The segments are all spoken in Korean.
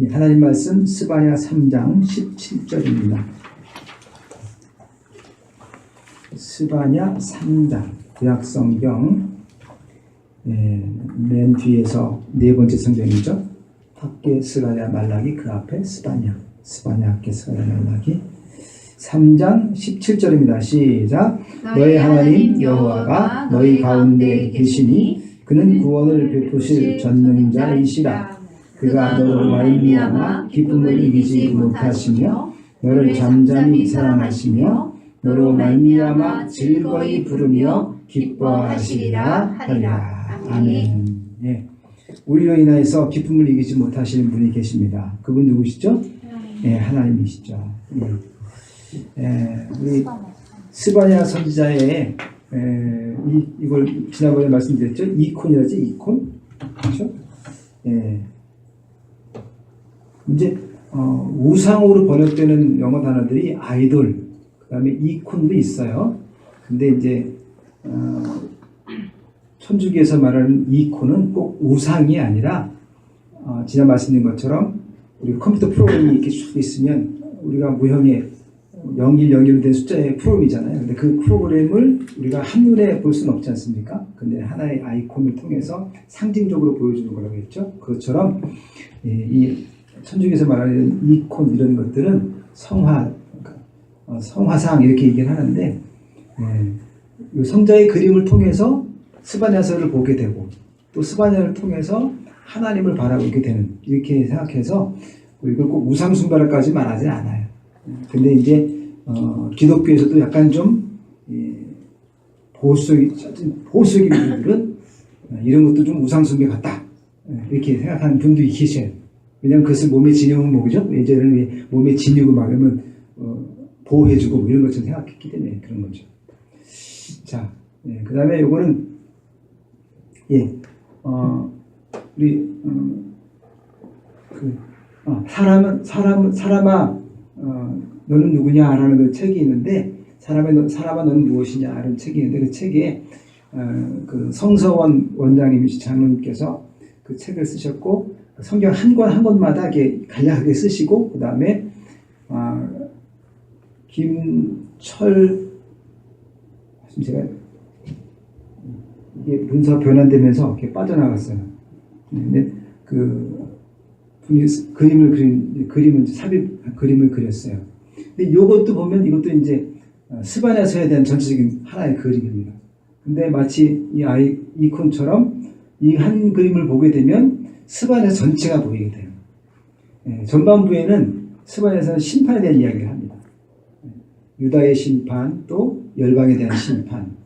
하나님 말씀 스바냐 3장 17절입니다. 스바냐 3장 구약성경 맨 뒤에서 네 번째 성경이죠. 학계 스가랴 말라기 그 앞에 스바냐 학계 스가랴 말라기 3장 17절입니다. 시작. 너희 하나님 여호와가 너희 가운데 계시니 그는 구원을 베푸실 전능자이시라. 그가 너로 말미암아 기쁨을 이기지 못하시며 너를 잠잠히 사랑하시며 너로 말미암아 즐거이 부르며 기뻐하시리라 하리라. 아멘. 예. 우리로 인하여서 기쁨을 이기지 못하시는 분이 계십니다. 그분 누구시죠? 하나님이시죠. 우리 스바냐 선지자의 이걸 지난번에 말씀드렸죠. 이콘이라지 이콘, 그렇죠? 이제 우상으로 번역되는 영어 단어들이 아이돌, 그다음에 이콘도 있어요. 근데 이제 천주교에서 말하는 이콘은 꼭 우상이 아니라 지난 말씀드린 것처럼 우리 컴퓨터 프로그램이 이렇게 쭉 있으면 우리가 무형의 0101로 된 숫자의 프로그램이잖아요. 근데 그 프로그램을 우리가 한눈에 볼 수는 없지 않습니까? 근데 하나의 아이콘을 통해서 상징적으로 보여주는 거라고 했죠. 그것처럼 이 천주교에서 말하는 이콘 이런 것들은 성화상 이렇게 얘기를 하는데 이 성자의 그림을 통해서 스바냐서를 보게 되고 또 스바냐를 통해서 하나님을 바라보게 되는 이렇게 생각해서 이걸 꼭 우상숭배까지 말하지 않아요. 근데 이제 기독교에서도 약간 좀 보수적인 분들은 이런 것도 좀 우상숭배 같다 이렇게 생각하는 분들이 계셔요. 왜냐하면 그것을 몸에 지니고 뭐죠? 예전에는 몸에 지니고 막으면 보호해주고 뭐 이런 것처럼 생각했기 때문에 그런 거죠. 자, 그 다음에 요거는 우리 사람아 너는 누구냐라는 그 책이 있는데 사람아 너는 무엇이냐라는 책이 있는데 그 책에 그 성서원 원장님이시 장로님께서 그 책을 쓰셨고 성경 한 권 한 권마다 이렇게 간략하게 쓰시고 그 다음에 김철 제가 이게 문서 변환되면서 이렇게 빠져나갔어요. 근데 그 분이 그림을 삽입 그림을 그렸어요. 근데 이것도 보면 이것도 이제 스바냐서에 대한 전체적인 하나의 그림입니다. 근데 마치 이 이콘처럼 이 한 그림을 보게 되면 스바냐 전체가 보이게 돼요. 전반부에는 스바냐서는 심판에 대한 이야기를 합니다. 유다의 심판, 또 열방에 대한 심판.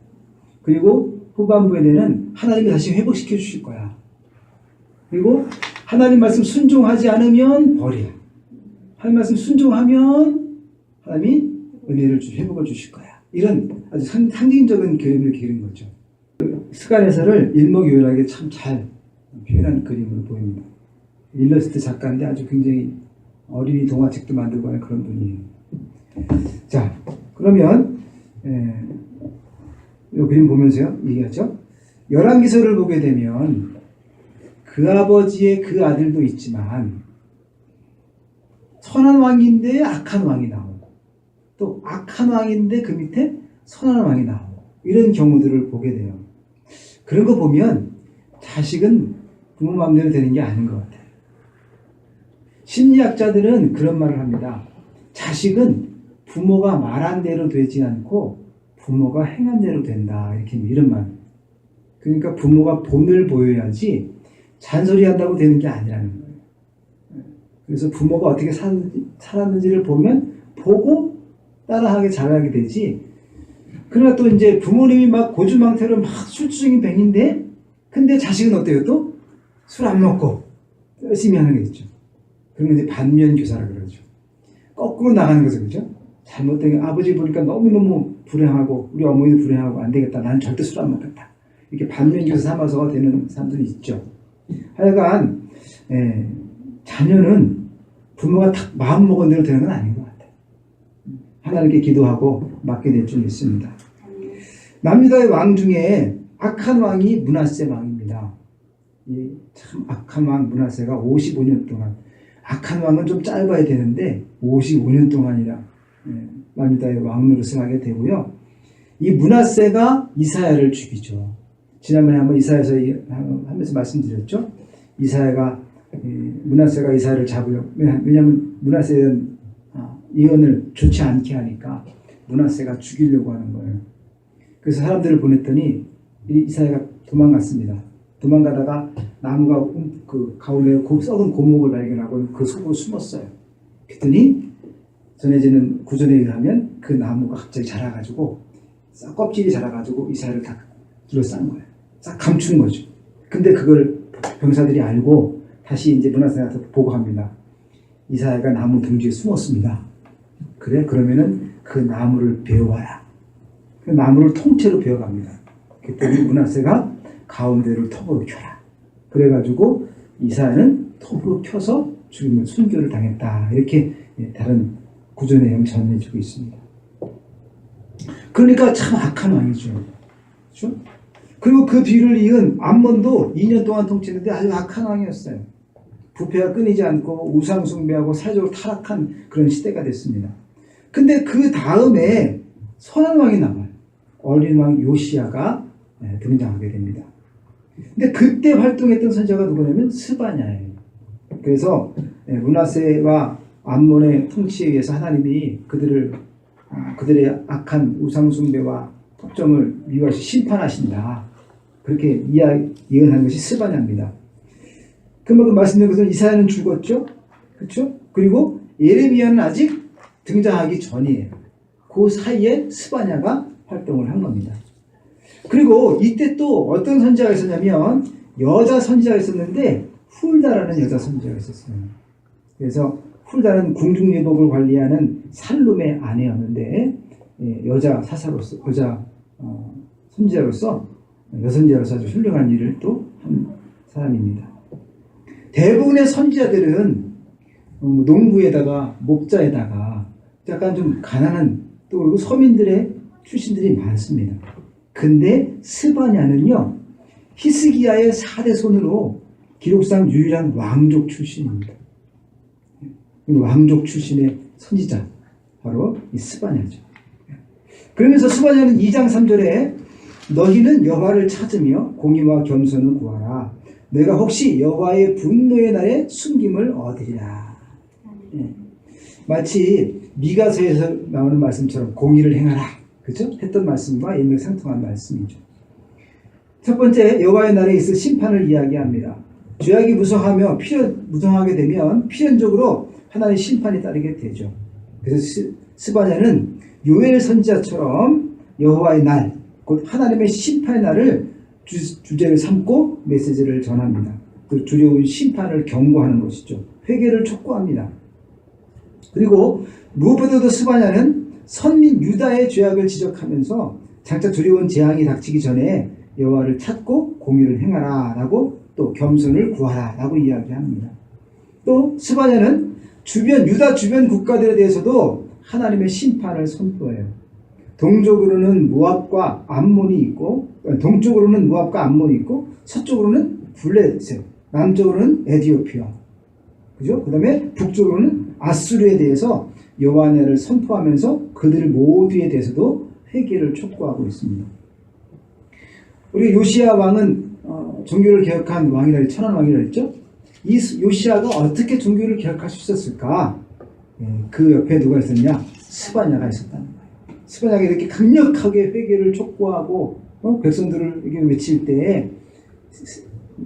그리고 후반부에는 하나님이 다시 회복시켜 주실 거야. 그리고 하나님 말씀 순종하지 않으면 벌이야. 하나님 말씀 순종하면 하나님이 은혜를 회복을 주실 거야. 이런 아주 상징적인 그림을 그린 거죠. 스가랴서를 일목요연하게 참 잘 표현한 그림으로 보입니다. 일러스트 작가인데 아주 굉장히 어린이 동화책도 만들고 하는 그런 분이에요. 자, 그러면 이 그림 보면서요 얘기하죠. 열왕기서를 보게 되면 그 아버지의 그 아들도 있지만 선한 왕인데 악한 왕이 나오고 또 악한 왕인데 그 밑에 선한 왕이 나오고 이런 경우들을 보게 돼요. 그런 거 보면 자식은 부모 마음대로 되는 게 아닌 것 같아요. 심리학자들은 그런 말을 합니다. 자식은 부모가 말한 대로 되지 않고 부모가 행한 대로 된다. 이렇게 이런 말. 그러니까 부모가 본을 보여야지 잔소리한다고 되는 게 아니라는 거예요. 그래서 부모가 어떻게 살았는지를 보고 따라하게 잘하게 되지. 그러나 또 이제 부모님이 막 고주망태로 막 술주정인 뱅인데 근데 자식은 어때요? 또 술 안 먹고 열심히 하는 게 있죠. 그러면 이제 반면교사라 그러죠. 거꾸로 나가는 거죠. 그죠? 잘못된 아버지 보니까 너무너무 불행하고 우리 어머니도 불행하고 안 되겠다. 나는 절대 술 안 먹겠다. 이렇게 반면교사 삼아서 되는 사람들이 있죠. 하여간 자녀는 부모가 딱 마음 먹은 대로 되는 건 아닌 것 같아요. 하나님께 기도하고 맡게 될 줄 믿습니다. 남유다의 왕 중에 악한 왕이 므낫세 왕입니다. 참 악한 왕 므낫세가 55년 동안 악한 왕은 좀 짧아야 되는데 55년 동안이나 남유다의 왕노릇을 하게 되고요. 이 므낫세가 이사야를 죽이죠. 지난번에 한번 이사야에서 하면서 말씀드렸죠. 이사야가 므낫세가 이사야를 잡으려고, 왜냐하면 므낫세에 대한 예언을 좋지 않게 하니까 므낫세가 죽이려고 하는 거예요. 그래서 사람들을 보냈더니 이사야가 도망갔습니다. 도망가다가 나무가 그 가운데 썩은 고목을 발견하고 그 속으로 숨었어요. 그랬더니 전해지는 구전에 의하면 그 나무가 갑자기 자라가지고 껍질이 자라가지고 이사야를 다 둘러싼 거예요. 싹 감춘 거죠. 근데 그걸 병사들이 알고 다시 이제 므낫세한테 보고합니다. 이사야가 나무 둥지에 숨었습니다. 그래? 그러면은 그 나무를 베어와라. 그 나무를 통째로 베어갑니다. 그랬더니 므낫세가 가운데를 톱으로 켜라. 그래가지고 이사야는 톱으로 켜서 죽임을 순교를 당했다. 이렇게 다른 구조 내용 전해지고 있습니다. 그러니까 참 악한 왕이죠. 그렇죠? 그리고 그 뒤를 이은 암몬도 2년 동안 통치했는데 아주 악한 왕이었어요. 부패가 끊이지 않고 우상 숭배하고 사회적으로 타락한 그런 시대가 됐습니다. 근데 그 다음에 선한 왕이 나와요. 어린 왕 요시야가 등장하게 됩니다. 근데 그때 활동했던 선지자가 누구냐면 스바냐예요. 그래서 므낫세와 암몬의 통치에 의해서 하나님이 그들의 악한 우상숭배와 폭정을 미워하시 심판하신다. 그렇게 예언한 것이 스바냐입니다. 그만큼 말씀드린 것은 이사야는 죽었죠. 그렇죠? 그리고 예레미야는 아직 등장하기 전이에요. 그 사이에 스바냐가 활동을 한 겁니다. 그리고 이때 또 어떤 선지자가 있었냐면 여자 선지자가 있었는데 훌다라는 여자 선지자가 있었어요. 그래서 훌다는 궁중예복을 관리하는 살룸의 아내였는데 여자 사사로서 선지자로서 여선지자로서 아주 훌륭한 일을 또 한 사람입니다. 대부분의 선지자들은 농부에다가 목자에다가 약간 좀 가난한 또 그리고 서민들의 출신들이 많습니다. 근데 스바냐는요, 히스기야의 4대 손으로 기록상 유일한 왕족 출신입니다. 왕족 출신의 선지자, 바로 이 스바냐죠. 그러면서 스바냐는 2장 3절에 너희는 여호와를 찾으며 공의와 겸손을 구하라. 내가 혹시 여호와의 분노의 날에 숨김을 얻으리라. 마치 미가서에서 나오는 말씀처럼 공의를 행하라. 그죠? 했던 말씀과 일맥상통한 말씀이죠. 첫 번째, 여호와의 날에 있을 심판을 이야기합니다. 죄악이 무성하게 되면 필연적으로 하나님의 심판이 따르게 되죠. 그래서 스바냐는 요엘 선지자처럼 여호와의 날, 곧 하나님의 심판의 날을 주제를 삼고 메시지를 전합니다. 그 두려운 심판을 경고하는 것이죠. 회개를 촉구합니다. 그리고 무엇보다도 스바냐는 선민 유다의 죄악을 지적하면서 장차 두려운 재앙이 닥치기 전에 여호와를 찾고 공의를 행하라 라고 또 겸손을 구하라 라고 이야기합니다. 또 스바냐는 유다 주변 국가들에 대해서도 하나님의 심판을 선포해요. 동쪽으로는 모압과 암몬이 있고, 동쪽으로는 모압과 암몬이 있고, 서쪽으로는 블레셋, 남쪽으로는 에디오피아, 그죠? 그 다음에 북쪽으로는 아수르에 대해서 여호와의 날을 선포하면서 그들 모두에 대해서도 회개를 촉구하고 있습니다. 우리 요시야 왕은 종교를 개혁한 왕이라 천한 왕이라 했죠. 이 요시야가 어떻게 종교를 개혁할 수 있었을까? 그 옆에 누가 있었냐? 스바냐가 있었다는 거예요. 스바냐가 이렇게 강력하게 회개를 촉구하고 백성들을 이렇게 외칠 때에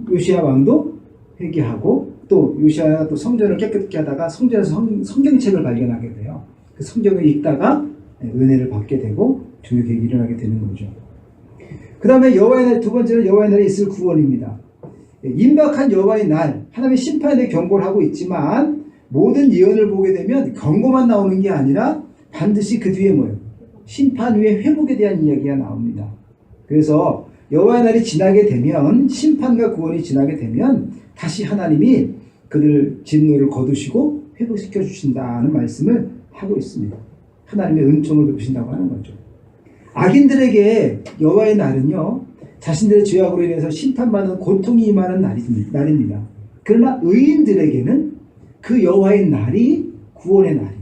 요시야 왕도 회개하고 또 요시야가 또 성전을 깨끗게 하다가 성전에서 성경책을 발견하게 돼요. 그 성경을 읽다가 은혜를 받게 되고 종교 개혁이 일어나게 되는 거죠. 그 다음에 여호와의 날, 두 번째는 여호와의 날에 있을 구원입니다. 임박한 여호와의 날, 하나님의 심판에 대해 경고를 하고 있지만 모든 예언을 보게 되면 경고만 나오는 게 아니라 반드시 그 뒤에 뭐예요? 심판 후에 회복에 대한 이야기가 나옵니다. 그래서 여호와의 날이 지나게 되면, 심판과 구원이 지나게 되면 다시 하나님이 그들 진노를 거두시고 회복시켜 주신다는 말씀을 하고 있습니다. 하나님의 은총을 베푸신다고 하는 거죠. 악인들에게 여호와의 날은요, 자신들의 죄악으로 인해서 심판받는 고통이 임하는 날입니다. 그러나 의인들에게는 그 여호와의 날이 구원의 날이.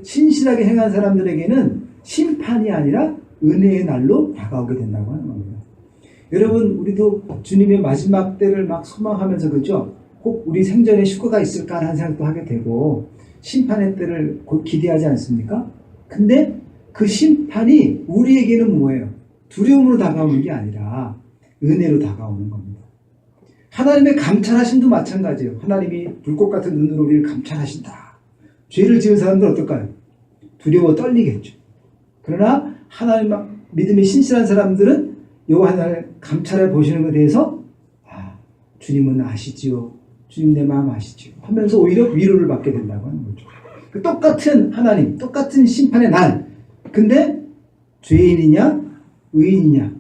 신실하게 행한 사람들에게는 심판이 아니라 은혜의 날로 다가오게 된다고 하는 겁니다. 여러분, 우리도 주님의 마지막 때를 막 소망하면서, 그죠? 꼭 우리 생전에 휴가가 있을까 하는 생각도 하게 되고 심판의 때를 곧 기대하지 않습니까? 근데 그 심판이 우리에게는 뭐예요? 두려움으로 다가오는 게 아니라 은혜로 다가오는 겁니다. 하나님의 감찰하심도 마찬가지예요. 하나님이 불꽃 같은 눈으로 우리를 감찰하신다. 죄를 지은 사람들은 어떨까요? 두려워 떨리겠죠. 그러나 하나님 믿음이 신실한 사람들은 여호와 하나님의 감찰해 보시는 것에 대해서 주님은 아시지요. 주님 내 마음 아시지요. 하면서 오히려 위로를 받게 된다고 하는 거죠. 그 똑같은 하나님, 똑같은 심판의 날. 근데 죄인이냐 의인이냐,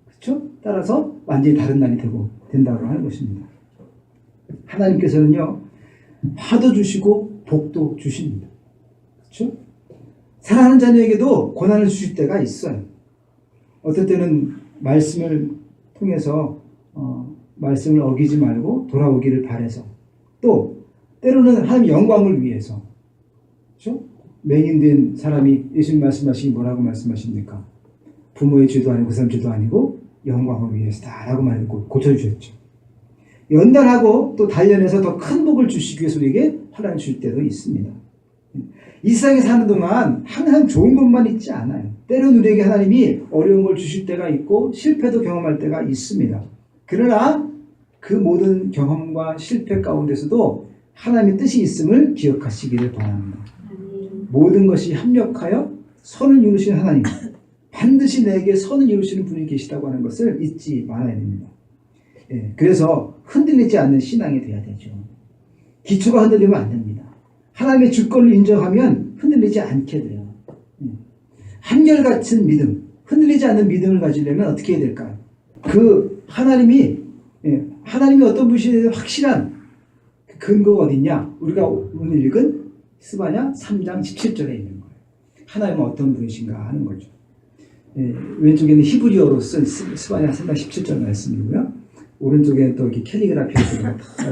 그렇죠? 따라서 완전히 다른 날이 된다고 하는 것입니다. 하나님께서는요, 화도 주시고 복도 주십니다. 그렇죠? 사랑하는 자녀에게도 고난을 주실 때가 있어요. 어떨 때는 말씀을 통해서 말씀을 어기지 말고 돌아오기를 바라서, 또 때로는 하나님의 영광을 위해서, 그렇죠? 맹인된 사람이 예수님 말씀하시기 뭐라고 말씀하십니까? 부모의 죄도 아니고 그 사람 죄도 아니고 영광을 위해서다라고 말하고 고쳐주셨죠. 연단하고 또 단련해서 더 큰 복을 주시기 위해서 우리에게 환난을 줄 때도 있습니다. 이 세상에 사는 동안 항상 좋은 것만 있지 않아요. 때로는 우리에게 하나님이 어려운 걸 주실 때가 있고 실패도 경험할 때가 있습니다. 그러나 그 모든 경험과 실패 가운데서도 하나님의 뜻이 있음을 기억하시기를 바랍니다. 모든 것이 합력하여 선을 이루시는 하나님, 반드시 내게 선을 이루시는 분이 계시다고 하는 것을 잊지 말아야 됩니다. 그래서 흔들리지 않는 신앙이 돼야 되죠. 기초가 흔들리면 안 됩니다. 하나님의 주권을 인정하면 흔들리지 않게 돼요. 한결같은 믿음, 흔들리지 않는 믿음을 가지려면 어떻게 해야 될까요? 그 하나님이 어떤 분이신지에 대해서 확실한 근거가 어딨냐? 우리가 오늘 읽은 스바냐 3장 17절에 있는 거예요. 하나님은 어떤 분이신가 하는 거죠. 왼쪽에는 히브리어로 쓴 스바냐 3장 17절 말씀이고요. 오른쪽에는 또 이렇게 캘리그라피로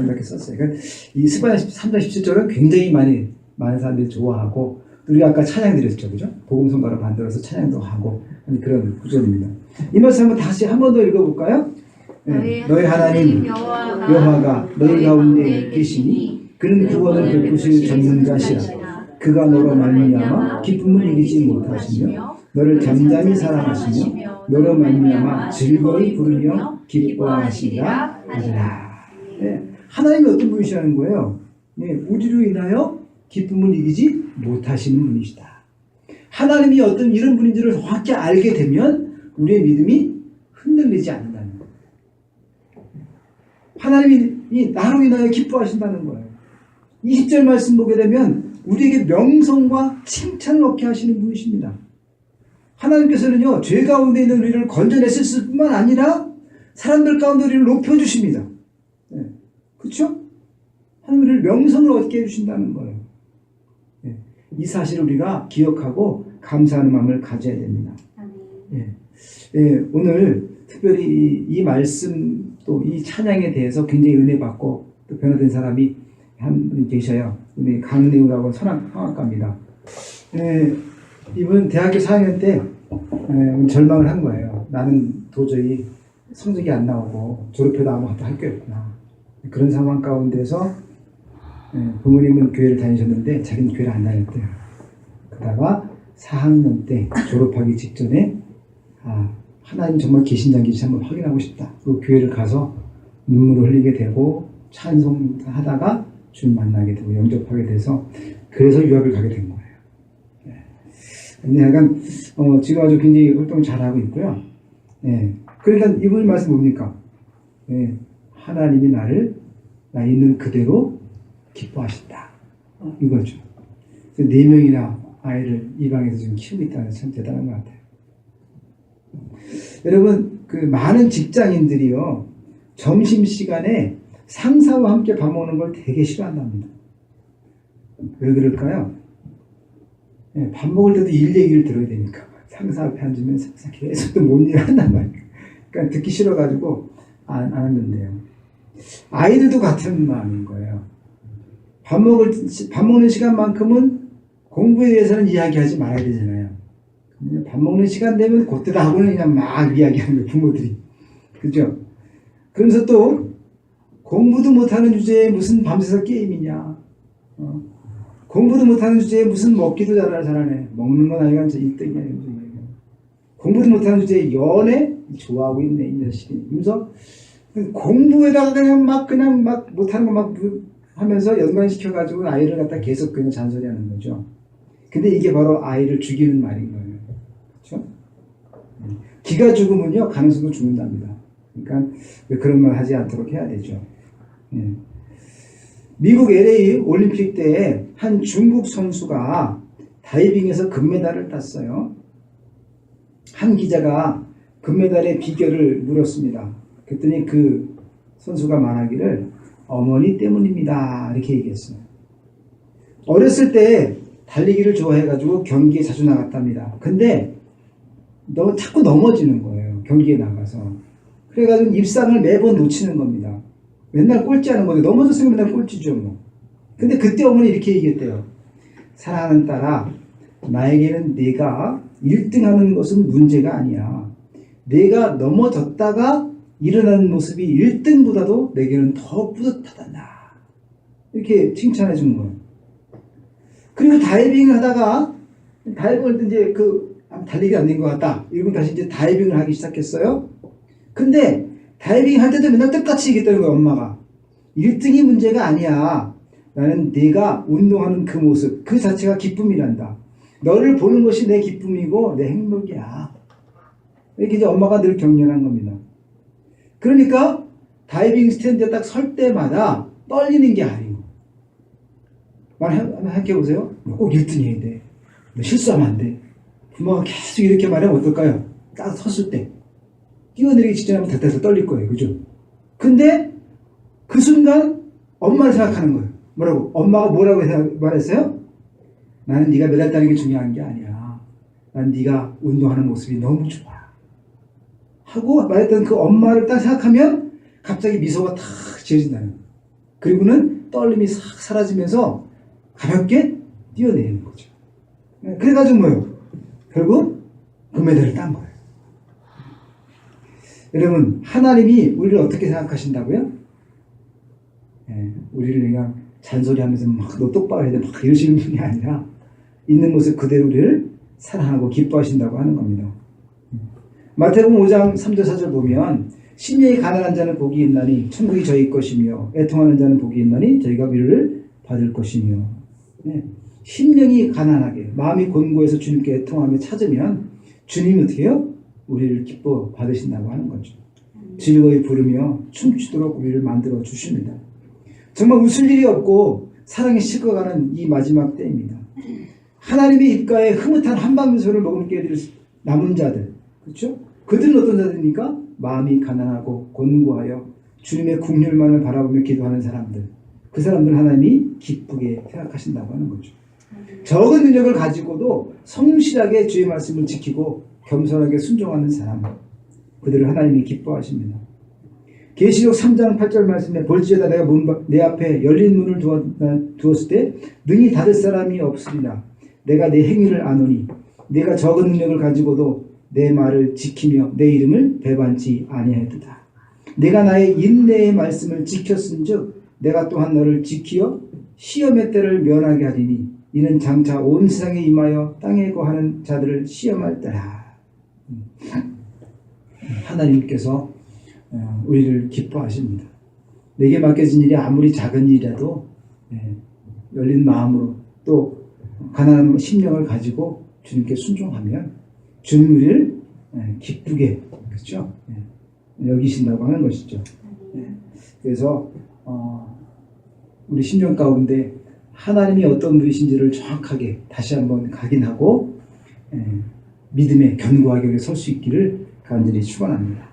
이렇게 썼어요. 그러니까 이 스바냐 3장 17절은 굉장히 많은 사람들이 좋아하고, 우리가 아까 찬양 드렸죠, 그죠? 복음성가로 만들어서 찬양도 하고 하는 그런 구절입니다. 이 말씀 한번 다시 한 번 더 읽어볼까요? 너희 하나님 여호와가 너희 가운데 계시니 그는 구원을 베푸실 전능자시라. 그가 너로 말미암아 기쁨을 이기지 못하시며 너를 잠잠히 사랑하시며 너로 말미암아 즐거이 부르며 기뻐하시리라 하리라. 하나님이 어떤 분이시라는 거예요? 우리로 인하여 기쁨을 이기지 못하시는 분이시다. 하나님이 어떤 이런 분인지를 정확히 알게 되면 우리의 믿음이 흔들리지 않는다는 거예요. 하나님이 나로 인하여 기뻐하신다는 거예요. 20절 말씀 보게 되면 우리에게 명성과 칭찬을 얻게 하시는 분이십니다. 하나님께서는요, 죄 가운데 있는 우리를 건져냈을 뿐만 아니라 사람들 가운데 우리를 높여주십니다. 그렇죠? 하나님 우리를 명성을 얻게 해주신다는 거예요. 이 사실을 우리가 기억하고 감사하는 마음을 가져야 됩니다. 오늘 특별히 이 말씀 또 이 찬양에 대해서 굉장히 은혜 받고 또 변화된 사람이 한 분이 계셔요. 우리 강내우라고 성악가입니다. 이분 대학교 4학년 때 절망을 한 거예요. 나는 도저히 성적이 안 나오고 졸업해도 아무것도 할 게 없구나. 그런 상황 가운데서 부모님은 교회를 다니셨는데 자기는 교회를 안 다녔대요. 그러다가 4학년 때 졸업하기 직전에 하나님 정말 계신지 안 계신지 한번 확인하고 싶다. 그 교회를 가서 눈물을 흘리게 되고 찬송하다가 주님 만나게 되고 영접하게 돼서 그래서 유학을 가게 된 거예요. 근데 약간 지금 아주 굉장히 활동을 잘하고 있고요. 그러니까 이분 말씀 뭡니까? 하나님이 나 있는 그대로 기뻐하신다. 이거죠. 4명이나 아이를 이 방에서 지금 키우고 있다는 게 참 대단한 것 같아요. 여러분, 그 많은 직장인들이요, 점심시간에 상사와 함께 밥 먹는 걸 되게 싫어한답니다. 왜 그럴까요? 밥 먹을 때도 일 얘기를 들어야 되니까. 상사 앞에 앉으면 상사 계속 또 뭔 일을 한단 말이에요. 그러니까 듣기 싫어가지고 안 하는데요. 아이들도 같은 마음인 거예요. 밥 먹는 시간만큼은 공부에 대해서는 이야기하지 말아야 되잖아요. 밥 먹는 시간 되면 그때다 하고는 그냥 막 이야기하는 거예요, 부모들이. 그죠? 그러면서 또 공부도 못하는 주제에 무슨 밤새서 게임이냐. 공부도 못하는 주제에 무슨 먹기도 잘하네. 먹는 건 아니가 1등이야. 공부도 못하는 주제에 연애? 좋아하고 있네, 이 자식이. 그래서 공부에다가 그냥 막 못하는 거 막 하면서 연관시켜가지고 아이를 갖다 계속 그냥 잔소리하는 거죠. 근데 이게 바로 아이를 죽이는 말인 거예요. 그렇죠? 기가 죽으면요, 가능성도 죽는답니다. 그러니까 그런 말 하지 않도록 해야 되죠. 예. 미국 LA 올림픽 때에 한 중국 선수가 다이빙에서 금메달을 땄어요. 한 기자가 금메달의 비결을 물었습니다. 그랬더니 그 선수가 말하기를 어머니 때문입니다. 이렇게 얘기했어요. 어렸을 때 달리기를 좋아해가지고 경기에 자주 나갔답니다. 근데 자꾸 넘어지는 거예요. 경기에 나가서. 그래가지고 입상을 매번 놓치는 겁니다. 맨날 꼴찌하는 거죠. 넘어졌으면 맨날 꼴찌죠 뭐. 근데 그때 어머니 이렇게 얘기했대요. 사랑하는 딸아, 나에게는 내가 1등하는 것은 문제가 아니야. 내가 넘어졌다가 일어나는 모습이 1등보다도 내게는 더 뿌듯하단다. 이렇게 칭찬해 준 거예요. 그리고 다이빙을 하다가 다이빙을 이제 달리기 안 된 것 같다. 이러면 다시 이제 다이빙을 하기 시작했어요. 근데 다이빙 할 때도 맨날 똑같이 얘기했다는 거예요, 엄마가. 1등이 문제가 아니야. 나는 네가 운동하는 그 모습, 그 자체가 기쁨이란다. 너를 보는 것이 내 기쁨이고 내 행복이야. 이렇게 이제 엄마가 늘 격려한 겁니다. 그러니까 다이빙 스탠드에 딱 설 때마다 떨리는 게 아니고, 한번 해보세요. 꼭 1등 해야 돼. 너 실수하면 안 돼. 부모가 계속 이렇게 말하면 어떨까요? 딱 섰을 때 뛰어내리기 직전하면 대대서 떨릴 거예요. 그죠? 근데 그 순간 엄마를 생각하는 거예요. 뭐라고? 엄마가 뭐라고 말했어요? 나는 네가 메달 따는 게 중요한 게 아니야. 난 네가 운동하는 모습이 너무 좋아. 하고 말했던 그 엄마를 딱 생각하면 갑자기 미소가 탁 지어진다는 거예요. 그리고는 떨림이 싹 사라지면서 가볍게 뛰어내리는 거죠. 그래가지고 뭐예요? 결국 금메달을 딴 거예요. 여러분, 하나님이 우리를 어떻게 생각하신다고요? 우리를 그냥 잔소리하면서 막 너 똑바로 해야 돼 막 이러시는 분이 아니라 있는 모습 그대로 우리를 사랑하고 기뻐하신다고 하는 겁니다. 마태복음 5장 3절 4절 보면 심령이 가난한 자는 복이 있나니 천국이 저희 것이며 애통하는 자는 복이 있나니 저희가 위로를 받을 것이며. 심령이 가난하게 마음이 곤고해서 주님께 애통하며 찾으면 주님이 어떻게 해요? 우리를 기뻐 받으신다고 하는 거죠. 즐거이 부르며 춤추도록 우리를 만들어 주십니다. 정말 웃을 일이 없고 사랑이 식어가는 이 마지막 때입니다. 하나님의 입가에 흐뭇한 한밤미소를 머금게 해드릴 남은 자들, 그렇죠? 그들은 어떤 자들입니까? 마음이 가난하고 곤고하여 주님의 국률만을 바라보며 기도하는 사람들. 그 사람들 하나님이 기쁘게 생각하신다고 하는 거죠. 적은 능력을 가지고도 성실하게 주의 말씀을 지키고 겸손하게 순종하는 사람, 그들을 하나님이 기뻐하십니다. 계시록 3장 8절 말씀에 볼지어다 내가 내 앞에 열린 문을 두었을 때 능히 닫을 사람이 없으리라. 내가 내 행위를 아노니 내가 적은 능력을 가지고도 내 말을 지키며 내 이름을 배반치 아니하였도다. 내가 나의 인내의 말씀을 지켰은즉 내가 또한 너를 지키어 시험의 때를 면하게 하리니 이는 장차 온 세상에 임하여 땅에 거하는 자들을 시험할 때라. 하나님께서 우리를 기뻐하십니다. 내게 맡겨진 일이 아무리 작은 일이라도 열린 마음으로 또 가난한 심령을 가지고 주님께 순종하면 주님 우리를 기쁘게, 그렇죠? 여기신다고 하는 것이죠. 그래서 우리 심령 가운데 하나님이 어떤 분이신지를 정확하게 다시 한번 각인하고 믿음에 견고하게 설 수 있기를 간절히 축원합니다.